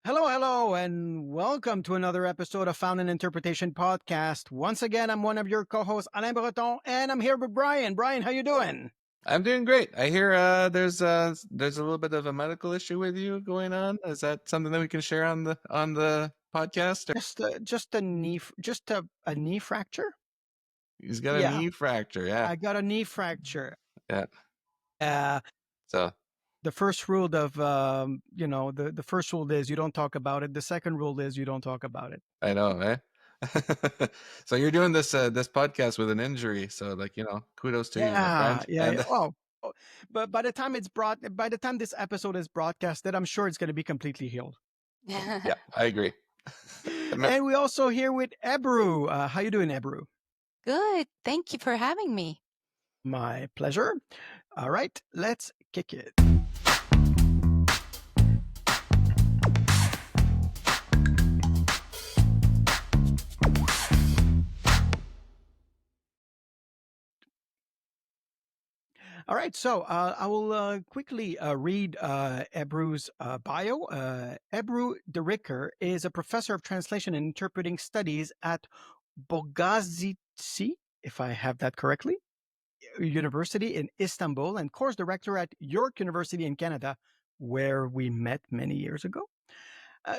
Hello, hello, and welcome to another episode of Found in Interpretation Podcast. Once again, I'm one of your co-hosts, Alain Breton, and I'm here with Brian. Brian, how you doing? I'm doing great. I hear there's a little bit of a medical issue with you going on. Is that something that we can share on the podcast? Or Just a knee fracture. he's got a Yeah, knee fracture. Yeah, I got a knee fracture. yeah. Uh, So the first rule of the first rule is you don't talk about it. The second rule is you don't talk about it. I know, eh? So you're doing this podcast with an injury. So kudos to you, my Yeah, friend. yeah. And But by the time this episode is broadcasted, I'm sure it's going to be completely healed. yeah, I agree. And we also here with Ebru. How you doing, Ebru? Good. Thank you for having me. My pleasure. All right, let's kick it. All right, so I will quickly read Ebru's bio. Ebru Diriker is a professor of translation and interpreting studies at Bogazici, if I have that correctly, University in Istanbul, and course director at York University in Canada, where we met many years ago.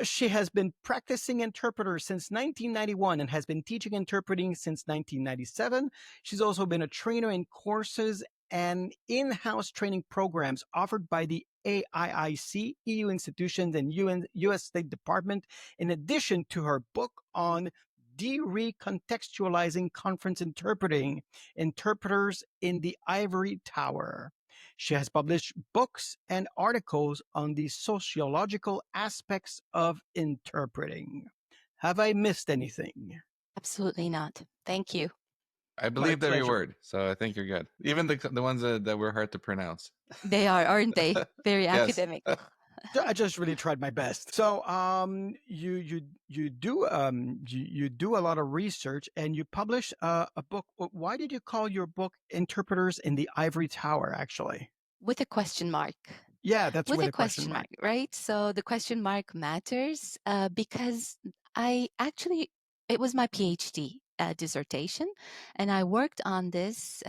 She has been practicing interpreter since 1991 and has been teaching interpreting since 1997. She's also been a trainer in courses and in-house training programs offered by the AIIC, EU institutions, and US State Department, in addition to her book on de-recontextualizing conference interpreting, interpreters in the Ivory Tower. She has published books and articles on the sociological aspects of interpreting. Have I missed anything? Absolutely not. Thank you. I believe every word, so I think you're good. Even the ones that were hard to pronounce. They are, aren't they? Very Yes. academic. I just really tried my best. So, you do you do a lot of research and you publish a book. Why did you call your book "Interpreters in the Ivory Tower"? Actually, with a question mark. Yeah, that's with a question mark, right? So the question mark matters because it was my PhD dissertation, and I worked on this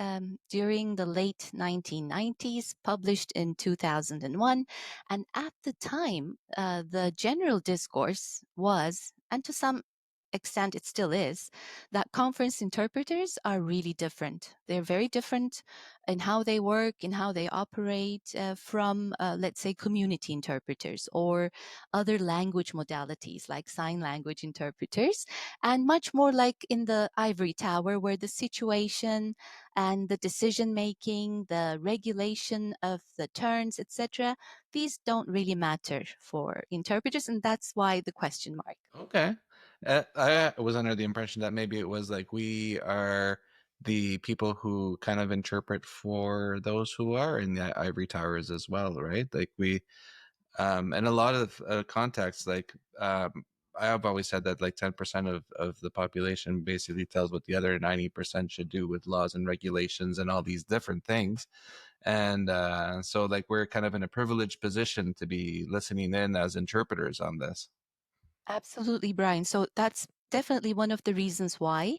during the late 1990s, published in 2001. And at the time, the general discourse was, and to some extent it still is, that conference interpreters are really different. They're very different in how they work, in how they operate from, let's say, community interpreters or other language modalities like sign language interpreters, and much more like in the Ivory Tower, where the situation and the decision making, the regulation of the turns, etc., these don't really matter for interpreters, and that's why the question mark. Okay. I was under the impression that maybe it was like we are the people who kind of interpret for those who are in the ivory towers as well, right? Like we, in a lot of contexts, like I have always said that like 10% of the population basically tells what the other 90% should do with laws and regulations and all these different things. And so like we're kind of in a privileged position to be listening in as interpreters on this. Absolutely, Brian. So that's definitely one of the reasons why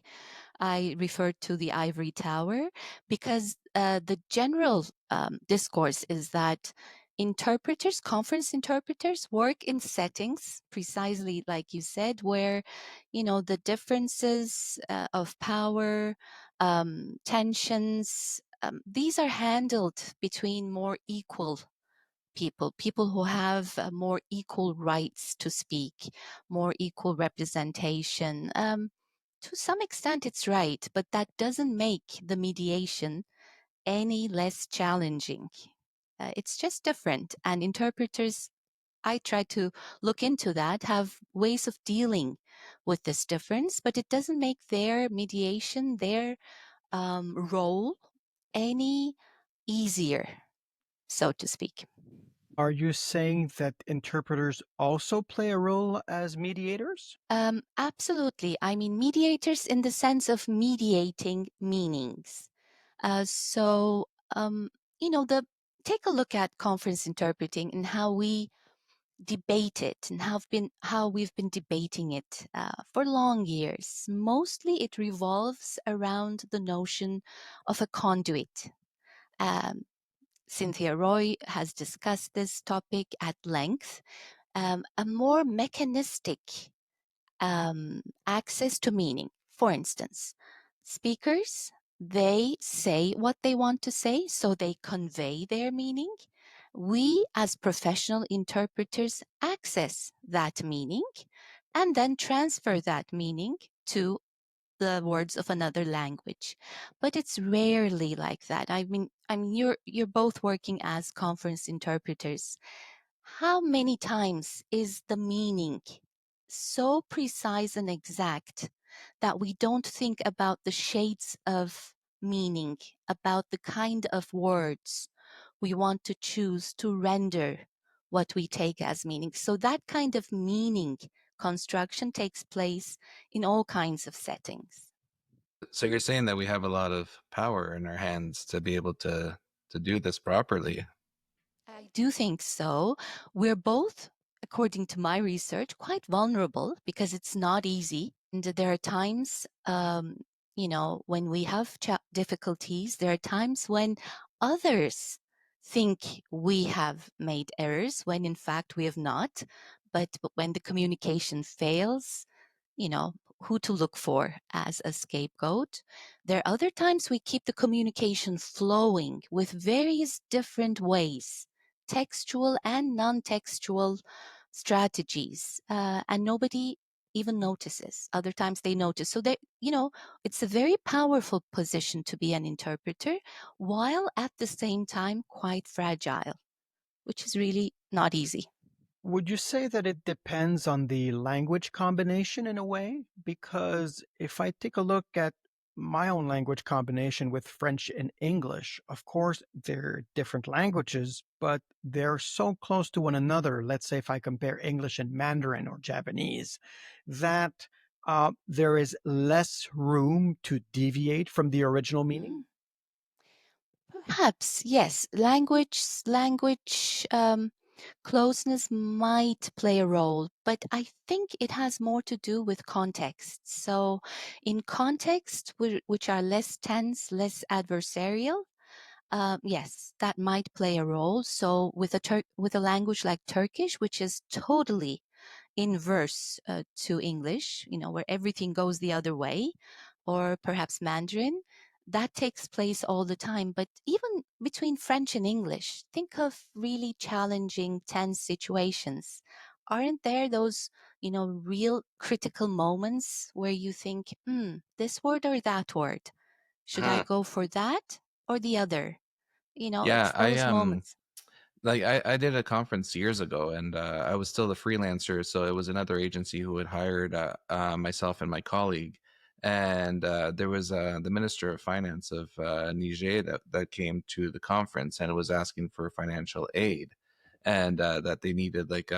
I referred to the Ivory Tower, because the general discourse is that interpreters, conference interpreters, work in settings precisely like you said, where the differences of power, tensions, these are handled between more equal people who have more equal rights to speak, more equal representation. To some extent, it's right, but that doesn't make the mediation any less challenging. It's just different. And interpreters, I try to look into that, have ways of dealing with this difference, but it doesn't make their mediation, their role, any easier, so to speak. Are you saying that interpreters also play a role as mediators? Absolutely. I mean, mediators in the sense of mediating meanings. So, take a look at conference interpreting and how we debated and how we've been debating it for long years. Mostly it revolves around the notion of a conduit. Um, Cynthia Roy has discussed this topic at length. A more mechanistic access to meaning. For instance, speakers, they say what they want to say, so they convey their meaning. We, as professional interpreters, access that meaning and then transfer that meaning to the words of another language. But it's rarely like that. I mean, you're both working as conference interpreters. How many times is the meaning so precise and exact that we don't think about the shades of meaning, about the kind of words we want to choose to render what we take as meaning? So that kind of meaning construction takes place in all kinds of settings. So you're saying that we have a lot of power in our hands to be able to do this properly. I do think so. We're both, according to my research, quite vulnerable because it's not easy. And there are times, when we have difficulties, there are times when others think we have made errors when in fact we have not. But when the communication fails, who to look for as a scapegoat. There are other times we keep the communication flowing with various different ways, textual and non-textual strategies, and nobody even notices. Other times they notice. So it's a very powerful position to be an interpreter, while at the same time quite fragile, which is really not easy. Would you say that it depends on the language combination in a way? Because if I take a look at my own language combination with French and English, of course, they're different languages, but they're so close to one another. Let's say if I compare English and Mandarin or Japanese, that there is less room to deviate from the original meaning. Perhaps, yes. Language closeness might play a role, but I think it has more to do with context. So, in context which are less tense, less adversarial, yes, that might play a role. So, with a language like Turkish, which is totally inverse to English, where everything goes the other way, or perhaps Mandarin, that takes place all the time. But even between French and English, think of really challenging, tense situations. Aren't there those, real critical moments where you think, this word or that word? Should I go for that or the other? Yeah, It's those moments. like I did a conference years ago, and I was still a freelancer, so it was another agency who had hired myself and my colleague, and there was the Minister of Finance of Niger that came to the conference and was asking for financial aid, and that they needed like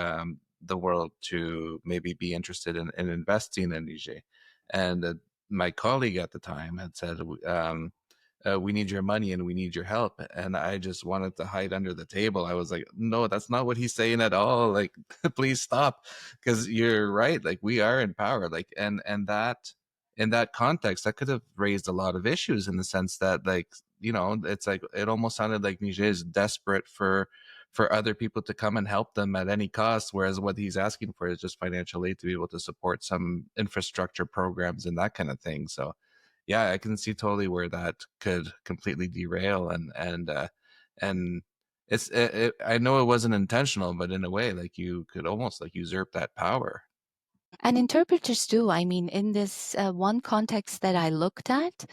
the world to maybe be interested in investing in Niger, and my colleague at the time had said. We need your money and we need your help. And I just wanted to hide under the table. I was like, no, that's not what he's saying at all. Like, please stop. Because you're right. Like, we are in power. Like, and that in that context, that could have raised a lot of issues in the sense that, like, it's like it almost sounded like Niger is desperate for other people to come and help them at any cost, whereas what he's asking for is just financial aid to be able to support some infrastructure programs and that kind of thing. So yeah, I can see totally where that could completely derail and I know it wasn't intentional, but in a way, like you could almost like usurp that power. And interpreters do. I mean, in this one context that I looked at,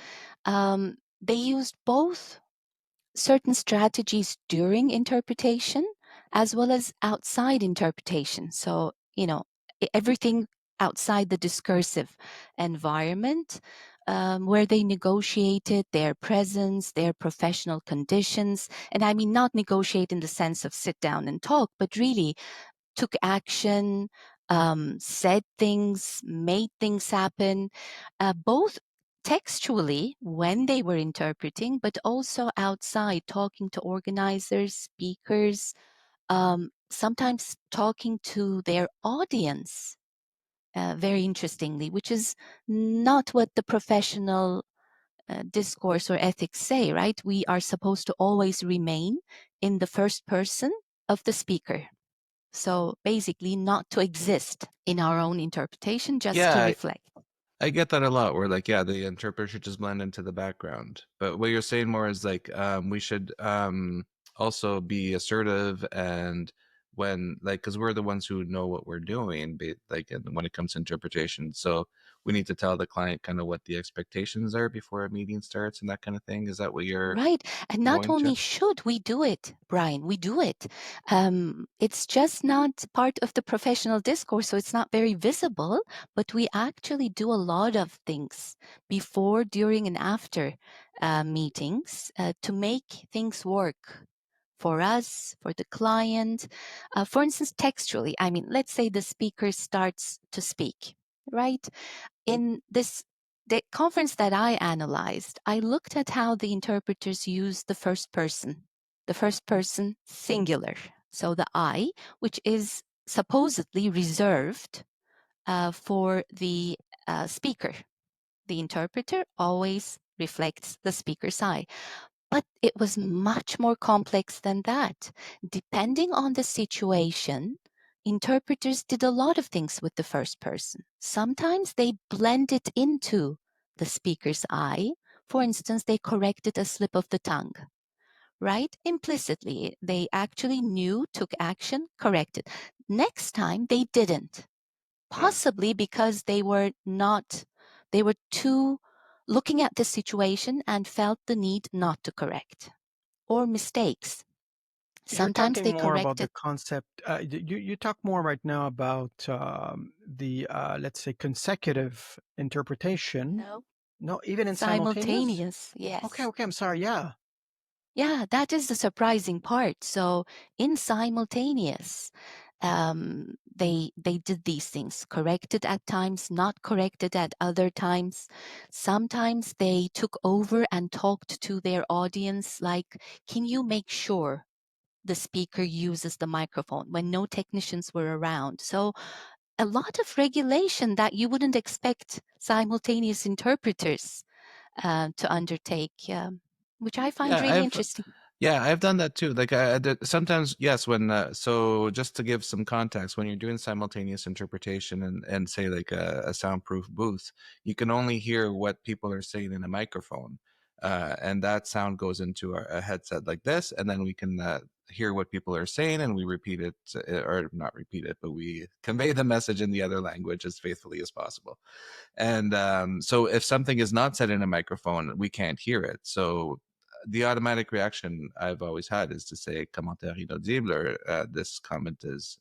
they used both certain strategies during interpretation as well as outside interpretation. So, everything outside the discursive environment, where they negotiated their presence, their professional conditions. And I mean, not negotiate in the sense of sit down and talk, but really took action, said things, made things happen, both textually when they were interpreting, but also outside talking to organizers, speakers, sometimes talking to their audience very interestingly, which is not what the professional discourse or ethics say, right? We are supposed to always remain in the first person of the speaker. So basically, not to exist in our own interpretation, just to Yeah, reflect. I get that a lot where like, yeah, the interpreter should just blend into the background. But what you're saying more is like we should also be assertive and when like because we're the ones who know what we're doing like when it comes to interpretation. So we need to tell the client kind of what the expectations are before a meeting starts and that kind of thing. Is that what you're Right. And not going only to? should we do it, Brian, we do it. It's just not part of the professional discourse, so it's not very visible, but we actually do a lot of things before, during, and after meetings to make things work for us, for the client. For instance, textually, I mean, let's say the speaker starts to speak, right? In the conference that I analyzed, I looked at how the interpreters use the first person singular. So the I, which is supposedly reserved for the speaker. The interpreter always reflects the speaker's I. But it was much more complex than that. Depending on the situation, interpreters did a lot of things with the first person. Sometimes they blended into the speaker's I. For instance, they corrected a slip of the tongue, right? Implicitly, they actually knew, took action, corrected. Next time, they didn't, possibly because they were too looking at the situation and felt the need not to correct, or mistakes. You're Sometimes talking they more about the corrected. concept. You talk more right now about the let's say consecutive interpretation. No, No, even in simultaneous. simultaneous. Okay, Yes. okay. I'm sorry. Yeah. Yeah, that is the surprising part. So in simultaneous, they did these things, corrected at times, not corrected at other times. Sometimes they took over and talked to their audience, like, can you make sure the speaker uses the microphone when no technicians were around? So a lot of regulation that you wouldn't expect simultaneous interpreters to undertake, which I find Yeah, really interesting. I've done that too. Like I did, sometimes, yes, when so just to give some context, when you're doing simultaneous interpretation and say like a soundproof booth, you can only hear what people are saying in a microphone, and that sound goes into a headset like this, and then we can hear what people are saying, and we repeat it, or not repeat it, but we convey the message in the other language as faithfully as possible. And so if something is not said in a microphone, we can't hear it. So the automatic reaction I've always had is to say commentaire inaudible, or this comment is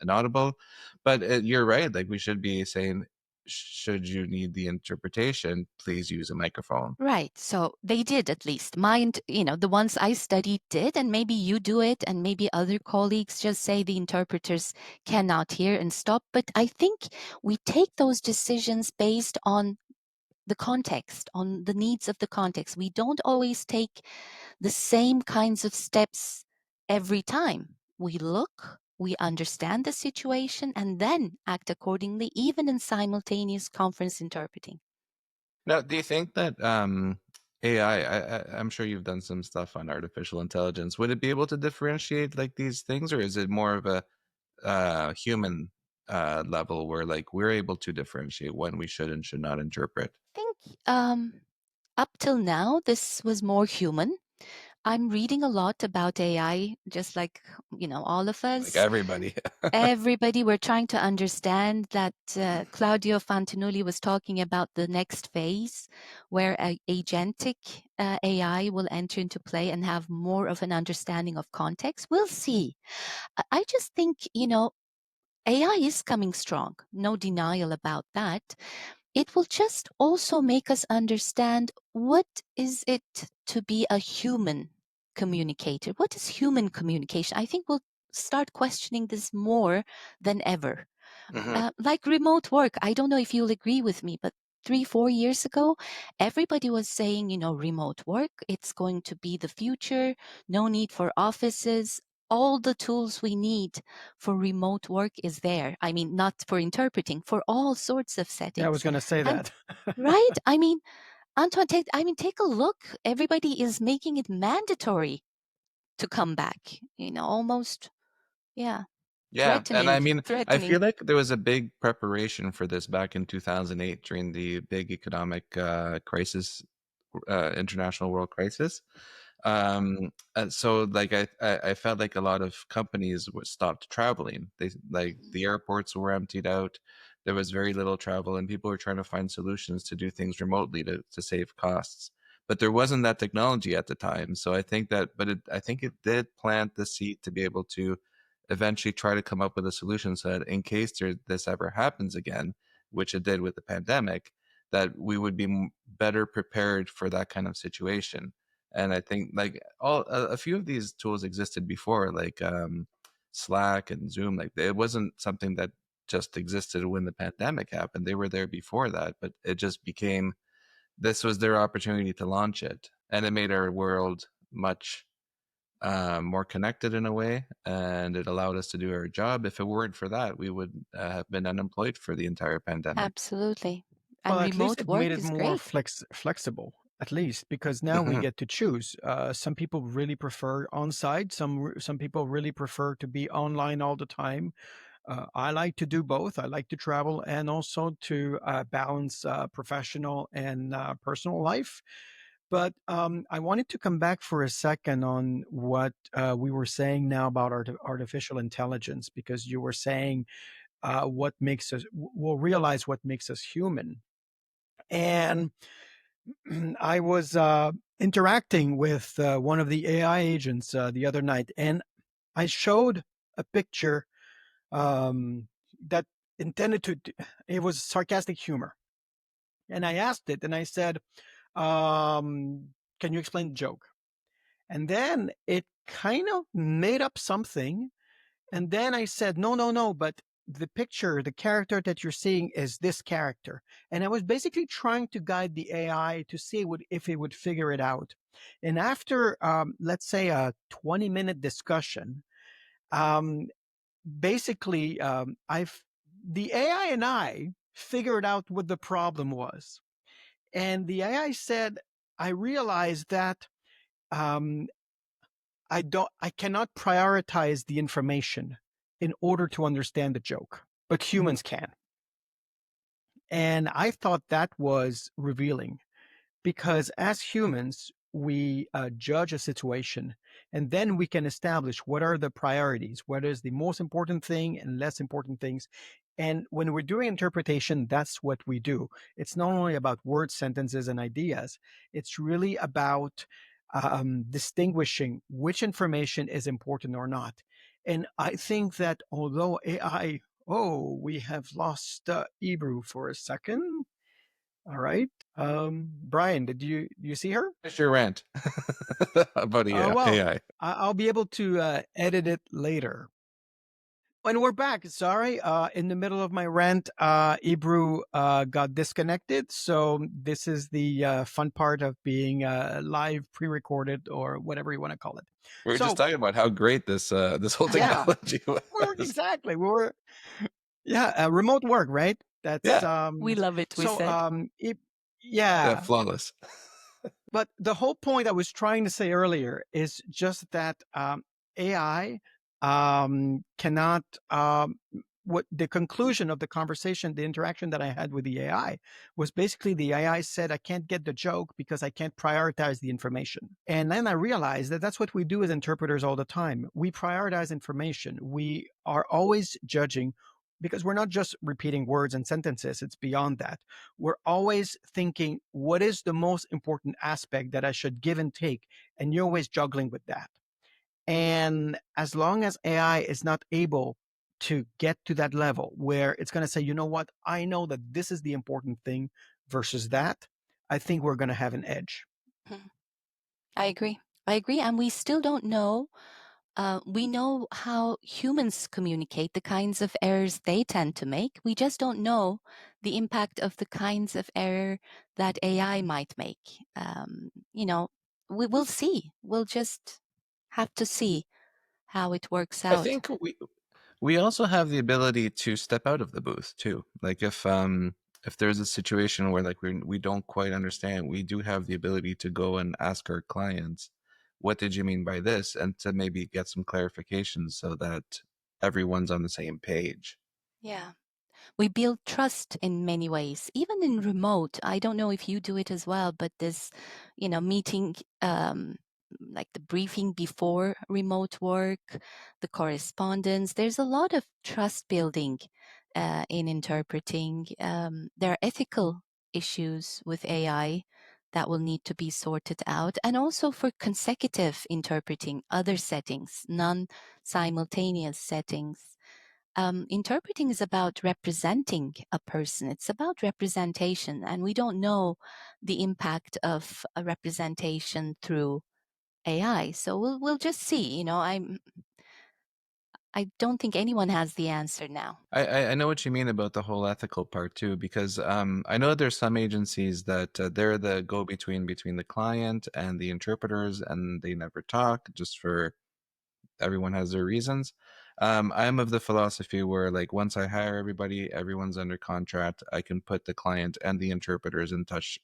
inaudible. But you're right. Like we should be saying, should you need the interpretation, please use a microphone. Right. So they did, at least. Mine, the ones I studied did, and maybe you do it, and maybe other colleagues just say the interpreters cannot hear and stop. But I think we take those decisions based on the context, on the needs of the context. We don't always take the same kinds of steps every time. We look, we understand the situation, and then act accordingly, even in simultaneous conference interpreting. Now, do you think that I'm sure you've done some stuff on artificial intelligence. Would it be able to differentiate like these things, or is it more of a human level where like we're able to differentiate when we should and should not interpret? I think up till now, this was more human. I'm reading a lot about AI, just like all of Like us. everybody. Everybody, we're trying to understand that. Claudio Fantinulli was talking about the next phase, where agentic AI will enter into play and have more of an understanding of context. We'll see. I just think AI is coming strong. No denial about that. It will just also make us understand what is it to be a human communicator. What is human communication? I think we'll start questioning this more than ever. Like remote work, I don't know if you'll agree with me, but 3-4 years ago, everybody was saying, remote work, it's going to be the future, no need for offices. all the tools we need for remote work is there. I mean, not for interpreting, for all sorts of settings. Yeah, I was going to say And that. right? I mean, Antoine, take a look. Everybody is making it mandatory to come back. Almost, yeah. Yeah, and I mean, I threatening. feel like there was a big preparation for this back in 2008 during the big economic crisis, international world crisis. So like I felt like a lot of companies stopped traveling. They like the airports were emptied out. There was very little travel, and people were trying to find solutions to do things remotely to save costs. But there wasn't that technology at the time. So I think that, I think it did plant the seed to be able to eventually try to come up with a solution so that in case this ever happens again, which it did with the pandemic, that we would be better prepared for that kind of situation. And I think like a few of these tools existed before, like Slack and Zoom. Like it wasn't something that just existed when the pandemic happened. They were there before that, but it just became, this was their opportunity to launch it, and it made our world much more connected in a way, and it allowed us to do our job. If it weren't for that, we would have been unemployed for the entire pandemic. Absolutely. And Well, at least remote it work made it is more great. flexible, at least, because now we get to choose. Some people really prefer on-site. Some people really prefer to be online all the time. I like to do both. I like to travel and also to balance professional and personal life. But I wanted to come back for a second on what we were saying now about artificial intelligence, because you were saying what makes us, we'll realize what makes us human. And I was interacting with one of the AI agents the other night, and I showed a picture that intended to, it was sarcastic humor. And I asked it, and I said, can you explain the joke? And then it kind of made up something. And then I said, no, but the picture, the character that you're seeing is this character. And I was basically trying to guide the AI to see if it would figure it out. And after, let's say, a 20-minute discussion, basically, the AI and I figured out what the problem was. And the AI said, I realized that I cannot prioritize the information in order to understand the joke, but humans can. And I thought that was revealing, because as humans, we judge a situation, and then we can establish what are the priorities, what is the most important thing and less important things. And when we're doing interpretation, that's what we do. It's not only about words, sentences, and ideas. It's really about distinguishing which information is important or not. And I think that although AI, we have lost Ebru for a second. All right. Brian, did you see her? Finish your rant about Well, AI. I'll be able to edit it later. And we're back. Sorry, in the middle of my rant, Ebru got disconnected. So this is the fun part of being live, pre-recorded, or whatever you want to call it. We were just talking about how great this whole Yeah. technology was. Exactly. Remote work, right? That's we love it. We said. Yeah, flawless. But the whole point I was trying to say earlier is just that AI cannot. What the conclusion of the conversation, the interaction that I had with the AI was basically the AI said, I can't get the joke because I can't prioritize the information. And then I realized that that's what we do as interpreters all the time. We prioritize information. We are always judging, because we're not just repeating words and sentences. It's beyond that. We're always thinking, what is the most important aspect that I should give and take? And you're always juggling with that. And as long as AI is not able to get to that level where it's going to say, you know what, I know that this is the important thing versus that, I think we're going to have an edge. I agree. And we still don't know. We know how humans communicate, the kinds of errors they tend to make. We just don't know the impact of the kinds of error that AI might make. We will see. We'll just have to see how it works I out. think we also have the ability to step out of the booth too. Like if there's a situation where like we don't quite understand, we do have the ability to go and ask our clients, what did you mean by this? And to maybe get some clarification so that everyone's on the same page. Yeah. We build trust in many ways, even in remote. I don't know if you do it as well, but this, meeting, like the briefing before remote work, the correspondence, there's a lot of trust building in interpreting. There are ethical issues with AI that will need to be sorted out, and also for consecutive interpreting other settings, non-simultaneous settings. Interpreting is about representing a person. It's about representation, and we don't know the impact of a representation through AI. So we'll just see. I don't think anyone has the answer now. I know what you mean about the whole ethical part too, because I know there's some agencies that they're the go-between between the client and the interpreters, and they never talk, just for everyone has their reasons. I'm of the philosophy where like once I hire everybody, everyone's under contract, I can put the client and the interpreters in touch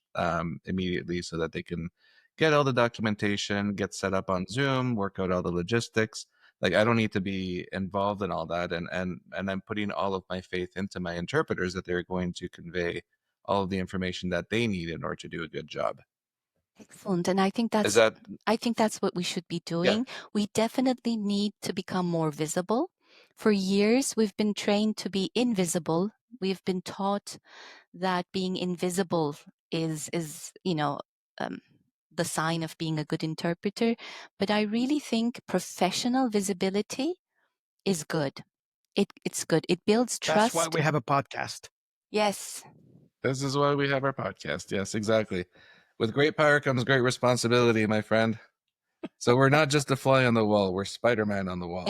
immediately so that they can get all the documentation, get set up on Zoom, work out all the logistics. Like I don't need to be involved in all that, and I'm putting all of my faith into my interpreters that they're going to convey all of the information that they need in order to do a good job. Excellent. And I think Is that that's what we should be yeah? doing. We definitely need to become more visible. For years, we've been trained to be invisible. We've been taught that being invisible is the sign of being a good interpreter. But I really think professional visibility is good. It's good. It builds That's why trust. we have a podcast. Yes. This is why we have our podcast. Yes, exactly. With great power comes great responsibility, my friend. So we're not just a fly on the wall, we're Spider-Man on the wall.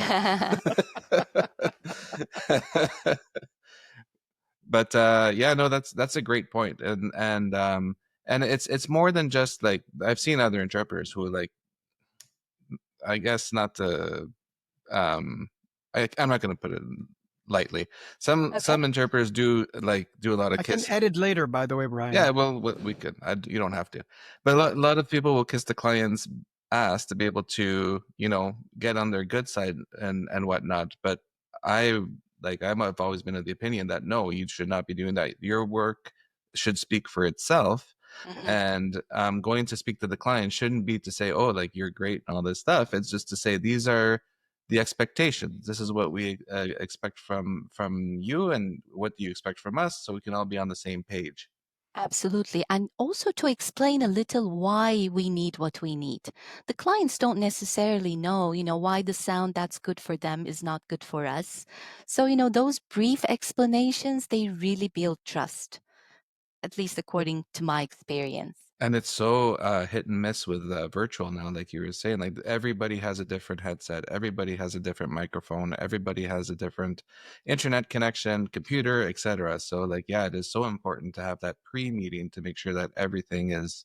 But yeah, no, that's a great point. And it's more than just like I've seen other interpreters who like, I guess not to I'm not going to put it lightly. Some interpreters do a lot of I can edit later, by the way, Brian. Yeah, well, we could. You don't have to. But a lot of people will kiss the client's ass to be able to, get on their good side and whatnot. But I've always been of the opinion that no, you should not be doing that. Your work should speak for itself. And going to speak to the client shouldn't be to say, oh, like you're great and all this stuff. It's just to say these are the expectations. This is what we expect from you, and what do you expect from us, so we can all be on the same page. Absolutely. And also to explain a little why we need what we need. The clients don't necessarily know, why the sound that's good for them is not good for us. So, those brief explanations, they really build trust, at least according to my experience. And it's so hit and miss with virtual now, like you were saying. Like everybody has a different headset, everybody has a different microphone, everybody has a different internet connection, computer, etc. So, like, yeah, it is so important to have that pre-meeting to make sure that everything is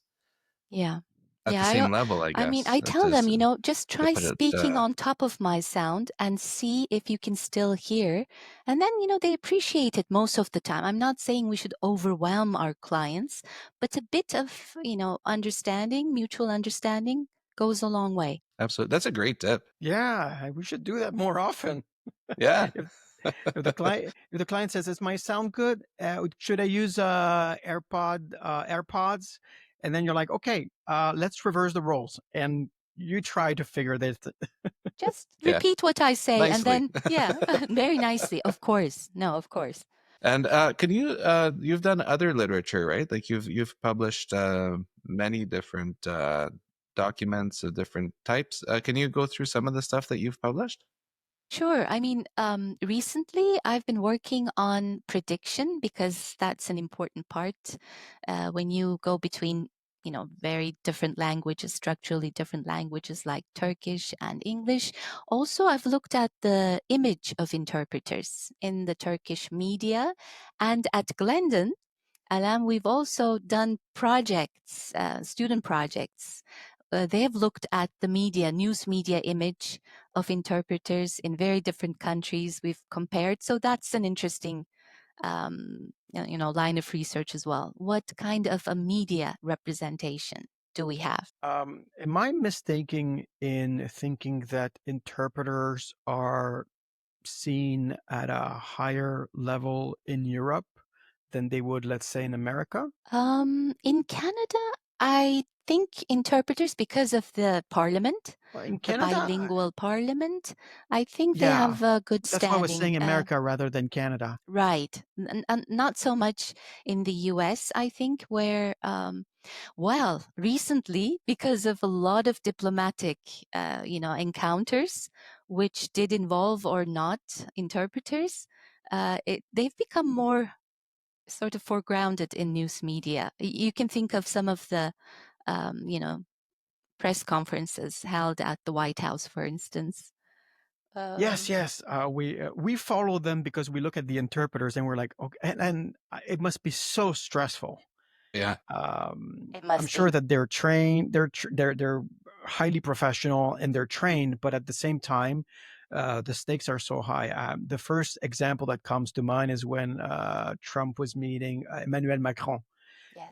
at the same level. I mean, guess. I tell them, just try put it, speaking on top of my sound and see if you can still hear. And then, they appreciate it most of the time. I'm not saying we should overwhelm our clients, but a bit of, understanding, mutual understanding goes a long way. Absolutely. That's a great tip. Yeah, we should do that more often. Yeah. If the client says, "Does my sound good? Should I use AirPods?" And then you're like, "Okay, let's reverse the roles," and you try to figure this. Just repeat what I say, nicely. and then very nicely, of course. No, of course. And can you you've done other literature, right? Like you've published many different documents of different types. Can you go through some of the stuff that you've published? Sure. I mean, recently I've been working on prediction, because that's an important part when you go between, very different languages, structurally different languages like Turkish and English. Also, I've looked at the image of interpreters in the Turkish media, and at Glendon, Alain, we've also done projects, student projects. They have looked at the media, news media image of interpreters in very different countries. We've compared. So that's an interesting line of research as well. What kind of a media representation do we have? Am I mistaken in thinking that interpreters are seen at a higher level in Europe than they would, let's say, in America? In Canada, I think interpreters, because of the parliament, Well, in the Canada, bilingual parliament, I think they yeah, have a good that's why I was standing. saying America rather than Canada. Right. Not so much in the US, I think, where, well, recently, because of a lot of diplomatic, encounters, which did involve or not interpreters, they've become more sort of foregrounded in news media. You can think of some of the, um, you know, press conferences held at the White House, for instance. Yes, yes. We follow them because we look at the interpreters and we're like, okay, and it must be so stressful. Yeah. It I'm must sure be. that they're trained, they're highly professional and they're trained, but at the same time, the stakes are so high. The first example that comes to mind is when Trump was meeting Emmanuel Macron, Yes.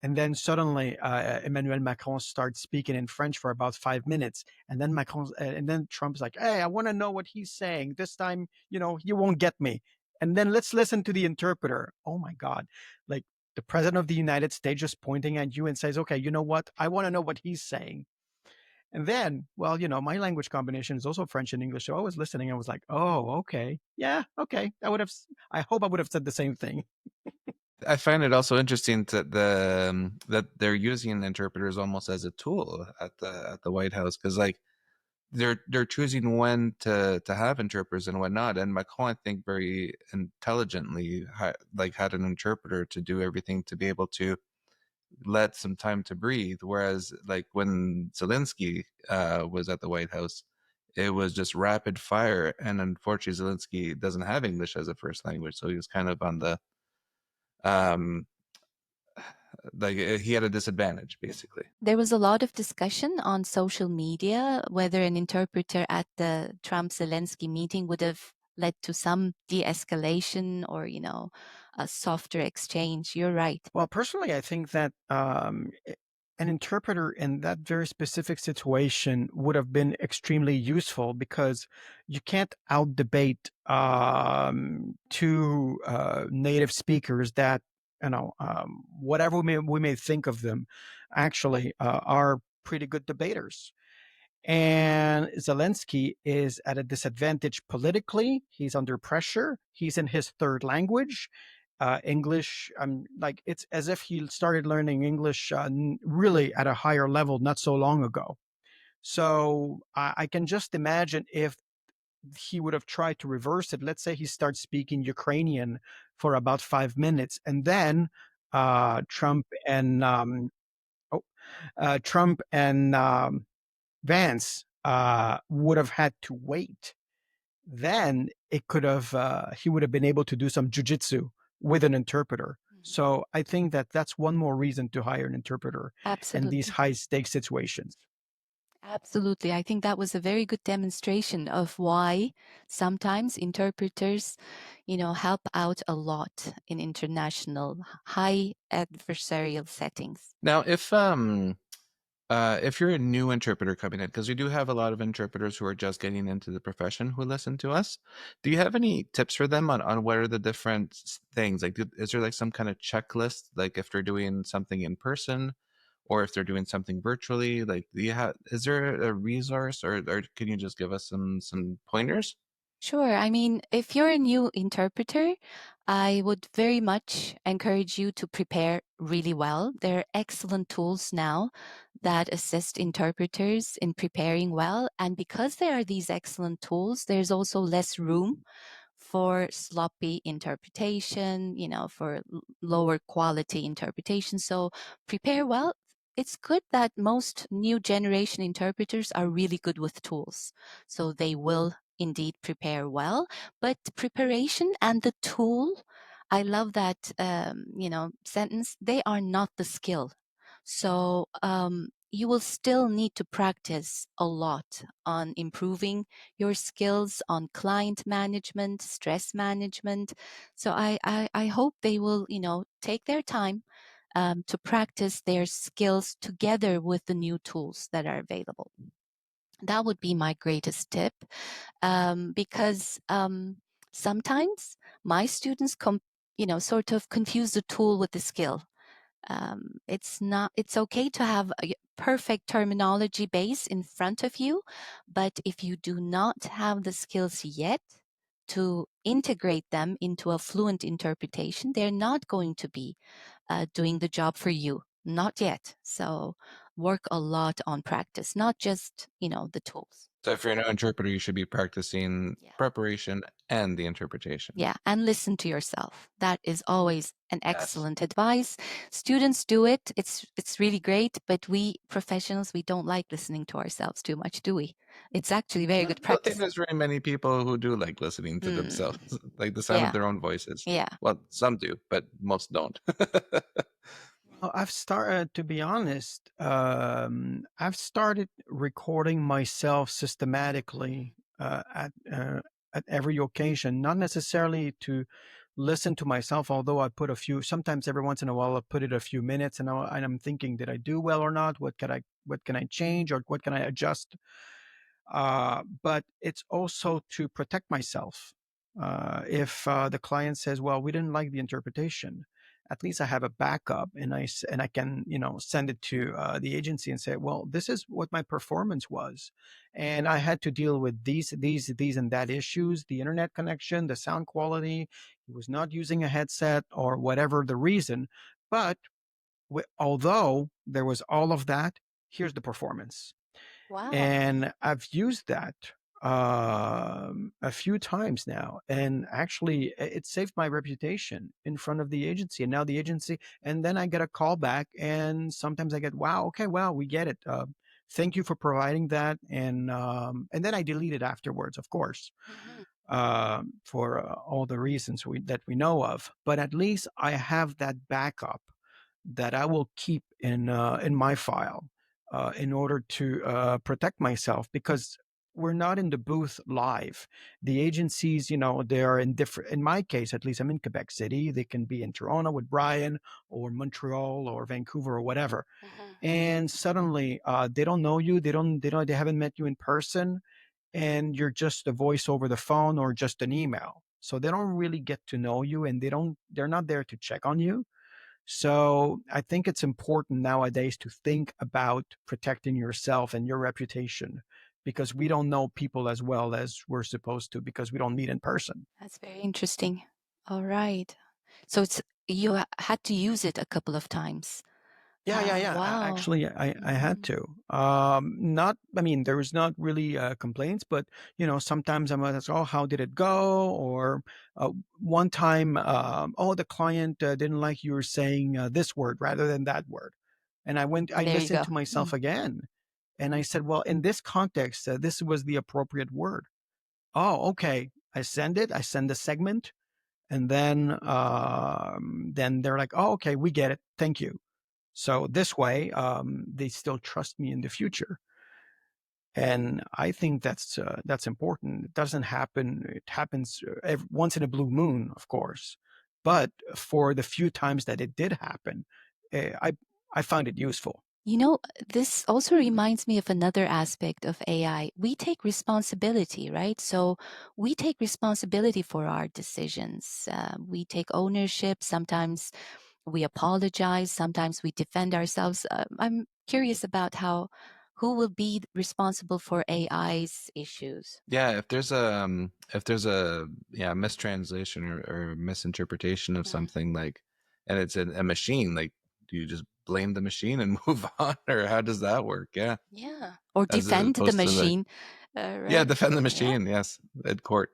and then suddenly Emmanuel Macron starts speaking in French for about 5 minutes, and then and then Trump's like, "Hey, I want to know what he's saying this time. You won't get me." And then let's listen to the interpreter. Oh my God, like the president of the United States just pointing at you and says, "Okay, you know what? I want to know what he's saying." And then, well, my language combination is also French and English, so I was listening. I was like, "Oh, okay, yeah, okay." I hope I would have said the same thing. I find it also interesting that that they're using interpreters almost as a tool at the White House, because like they're choosing when to have interpreters and whatnot. And Macron, I think, very intelligently had an interpreter to do everything to be able to let some time to breathe. Whereas like when Zelensky was at the White House, it was just rapid fire, and unfortunately Zelensky doesn't have English as a first language, so he was kind of on the um he had a disadvantage basically. There was a lot of discussion on social media whether an interpreter at the Trump Zelensky meeting would have led to some de escalation or, a softer exchange. You're right. Well, personally, I think that an interpreter in that very specific situation would have been extremely useful because you can't out debate two native speakers that, whatever we may think of them, actually are pretty good debaters. And Zelensky is at a disadvantage politically. He's under pressure. He's in his third language, English. Like it's as if he started learning English really at a higher level not so long ago. So I can just imagine if he would have tried to reverse it. Let's say he starts speaking Ukrainian for about 5 minutes, and then Trump and oh, Trump and Vance would have had to wait. Then it could have he would have been able to do some jujitsu with an interpreter. So I think that that's one more reason to hire an interpreter in these Absolutely. high stakes situations. Absolutely. I think that was a very good demonstration of why sometimes interpreters, help out a lot in international high adversarial settings. Now if you're a new interpreter coming in, because we do have a lot of interpreters who are just getting into the profession who listen to us, do you have any tips for them on what are the different things? Like, is there like some kind of checklist, like if they're doing something in person or if they're doing something virtually? Like, is there a resource, or can you just give us some pointers? Sure. I mean, if you're a new interpreter, I would very much encourage you to prepare really well. There are excellent tools now that assist interpreters in preparing well. And because there are these excellent tools, there's also less room for sloppy interpretation, for lower quality interpretation. So prepare well. It's good that most new generation interpreters are really good with tools. So they will indeed prepare well, but preparation and the tool, I love that, sentence, they are not the skill. So, you will still need to practice a lot on improving your skills on client management, stress management. So I hope they will, take their time to practice their skills together with the new tools that are available. That would be my greatest tip, because sometimes my students sort of confuse the tool with the skill. It's okay to have a perfect terminology base in front of you, but if you do not have the skills yet to integrate them into a fluent interpretation, they're not going to be doing the job for you. Not yet. So work a lot on practice, not just, the tools. So if you're an interpreter, you should be practicing Yeah. preparation and the interpretation. Yeah, and listen to yourself. That is always an Yes. excellent advice. Students do it. It's really great, but we professionals, we don't like listening to ourselves too much, do we? It's actually very I good don't think practice. there's very many people who do like listening to themselves, like the sound of Yeah. their own voices. Yeah. Well, some do, but most don't. Well, I've started, to be honest, I've started recording myself systematically at every occasion, not necessarily to listen to myself, although I put sometimes every once in a while I put it a few minutes and I'm thinking, did I do well or not? What can I change or what can I adjust? But it's also to protect myself. If the client says, well, we didn't like the interpretation, at least I have a backup and I can, send it to the agency and say, well, this is what my performance was. And I had to deal with these and that issues, the internet connection, the sound quality. He was not using a headset or whatever the reason. But although there was all of that, here's the performance. Wow. And I've used that a few times now, and actually it saved my reputation in front of the agency. And now the agency, and then I get a call back, and sometimes I get, wow, okay, well, we get it. Thank you for providing that, and then I delete it afterwards, of course, for all the reasons that we know of. But at least I have that backup that I will keep in my file in order to protect myself, because we're not in the booth live. The agencies, they are in different. In my case, at least, I'm in Quebec City. They can be in Toronto with Brian, or Montreal, or Vancouver, or whatever. And suddenly, they don't know you. They haven't met you in person, and you're just a voice over the phone or just an email. So they don't really get to know you, and they're not there to check on you. So I think it's important nowadays to think about protecting yourself and your reputation, because we don't know people as well as we're supposed to, because we don't meet in person. That's very interesting. All right. So you had to use it a couple of times. Yeah. Wow. Actually, I had to. There was not really complaints, but sometimes I'm like, oh, how did it go? Or one time, oh, the client didn't like you were saying this word rather than that word, and I There you listened go. to myself again, and I said, well, in this context, this was the appropriate word. Oh, okay. I send the segment, and then they're like, oh, okay, we get it. Thank you. So this way, they still trust me in the future, and I think that's important. It doesn't happen. It happens once in a blue moon, of course, but for the few times that it did happen, I found it useful. This also reminds me of another aspect of AI. We take responsibility, right? So we take responsibility for our decisions. We take ownership. Sometimes we apologize. Sometimes we defend ourselves. I'm curious about who will be responsible for AI's issues. Yeah, if there's a mistranslation or misinterpretation of something, like, and it's a machine, like, do you just blame the machine and move on, or how does that work? Yeah, Yeah. Or as defend the opposed to machine, yeah, right? defend the Yeah. machine. Yes, at court.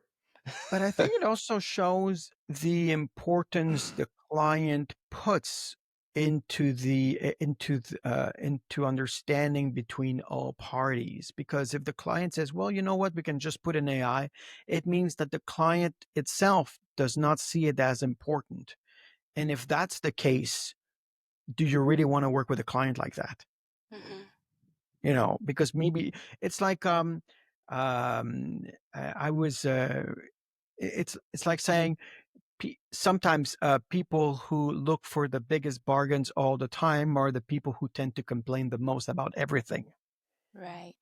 But I think it also shows the importance the client puts into understanding between all parties. Because if the client says, well, you know what, we can just put an AI, it means that the client itself does not see it as important. And if that's the case, do you really want to work with a client like that? because maybe it's like I was it's like saying sometimes people who look for the biggest bargains all the time are the people who tend to complain the most about everything. Right.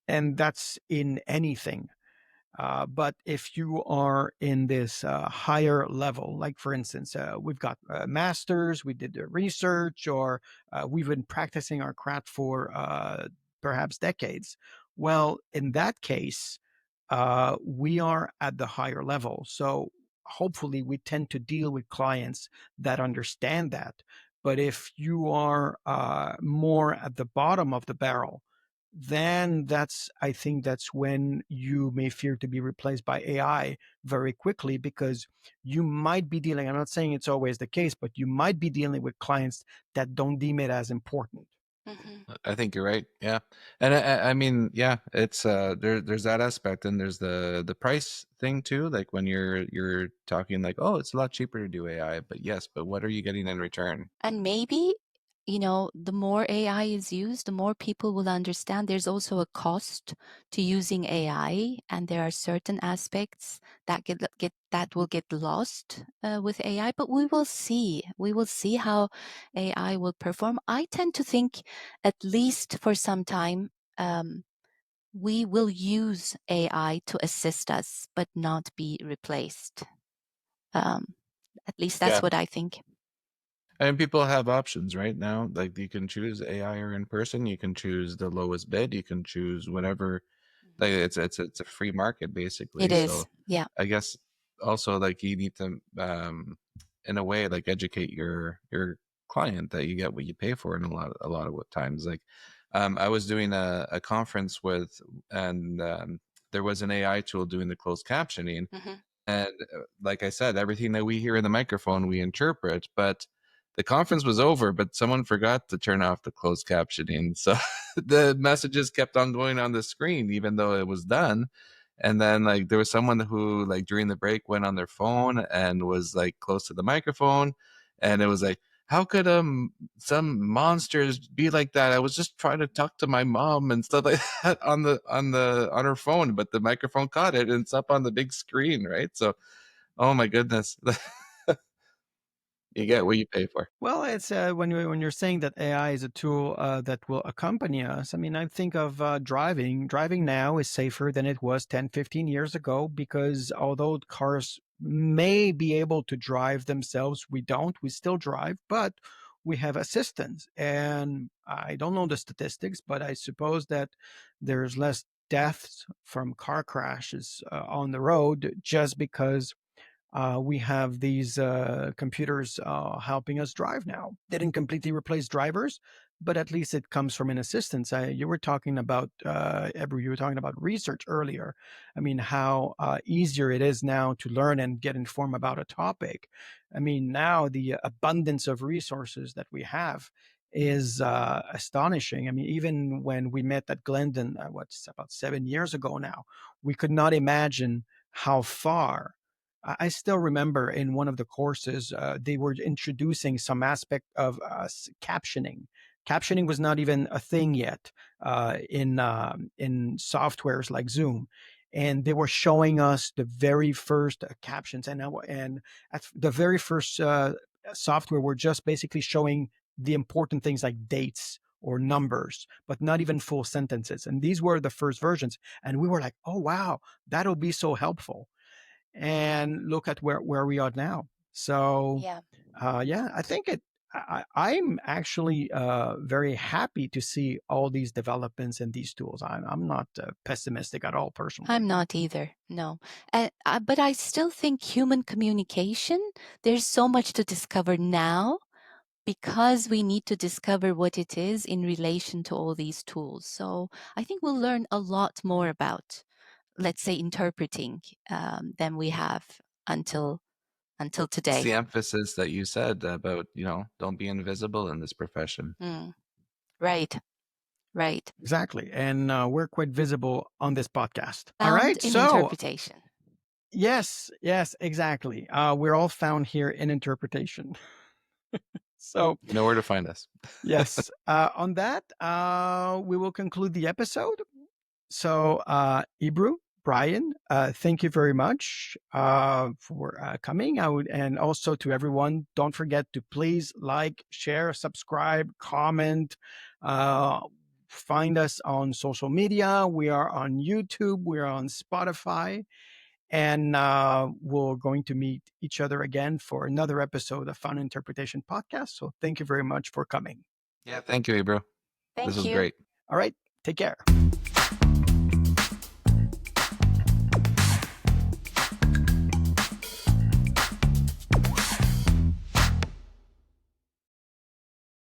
And that's in anything. But if you are in this higher level, like for instance, we've got masters, we did the research, or we've been practicing our craft for perhaps decades. Well, in that case, we are at the higher level. So hopefully we tend to deal with clients that understand that. But if you are more at the bottom of the barrel, then I think that's when you may fear to be replaced by AI very quickly, because you might be dealing, I'm not saying it's always the case, but you might be dealing with clients that don't deem it as important. Mm-hmm. I think you're right. Yeah, and I mean, yeah, it's there's that aspect, and there's the price thing too. Like when you're talking like, oh, it's a lot cheaper to do AI, but yes, but what are you getting in return? And maybe, the more AI is used, the more people will understand there's also a cost to using AI, and there are certain aspects that that will get lost with AI. But we will see. We will see how AI will perform. I tend to think, at least for some time, we will use AI to assist us, but not be replaced. At least that's Yeah, what I think. and people have options right now. Like you can choose AI or in person. You can choose the lowest bid. You can choose whatever. Like it's a free market basically. It So is. Yeah. I guess also like you need to in a way like educate your client that you get what you pay for in a lot of what times. Like I was doing a conference with and there was an AI tool doing the closed captioning. Mm-hmm. And like I said, everything that we hear in the microphone, we interpret. But the conference was over, but someone forgot to turn off the closed captioning. So the messages kept on going on the screen, even though it was done. And then like there was someone who like during the break went on their phone and was like close to the microphone. And it was like, how could some monsters be like that? I was just trying to talk to my mom and stuff like that on her phone, but the microphone caught it and it's up on the big screen, right? So, oh my goodness, you get what you pay for. Well, it's when you're saying that AI is a tool that will accompany us. I mean, I think of driving. Driving now is safer than it was 10, 15 years ago, because although cars may be able to drive themselves, we don't. We still drive, but we have assistance. And I don't know the statistics, but I suppose that there's less deaths from car crashes on the road just because we have these computers helping us drive now. They didn't completely replace drivers, but at least it comes from an assistance. You were talking about, Ebru, you were talking about research earlier. I mean, how easier it is now to learn and get informed about a topic. I mean, now the abundance of resources that we have is astonishing. I mean, even when we met at Glendon, what's about 7 years ago now, we could not imagine how far. I still remember in one of the courses, they were introducing some aspect of captioning. Captioning was not even a thing yet in softwares like Zoom, and they were showing us the very first captions, and at the very first software were just basically showing the important things like dates or numbers, but not even full sentences. And these were the first versions, and we were like, "Oh wow, that'll be so helpful." And look at where we are now. So, Yeah. yeah, I think I'm actually very happy to see all these developments and these tools. I'm not pessimistic at all, personally. I'm not either. No. But I still think human communication, there's so much to discover now, because we need to discover what it is in relation to all these tools. So I think we'll learn a lot more about, let's say, interpreting than we have until It's today. the emphasis that you said about, don't be invisible in this profession. Mm. Right. Right. Exactly, and we're quite visible on this podcast. All Found right, in so interpretation. yes, exactly. We're all found here in interpretation. So You know where to find us. yes, on that, we will conclude the episode. So, Ebru, Brian, thank you very much for coming out. And also to everyone, don't forget to please like, share, subscribe, comment. Find us on social media. We are on YouTube. We are on Spotify. And we're going to meet each other again for another episode of Fun Interpretation Podcast. So thank you very much for coming. Yeah, thank you, Ebru. This Thank was you. great. All right, take care.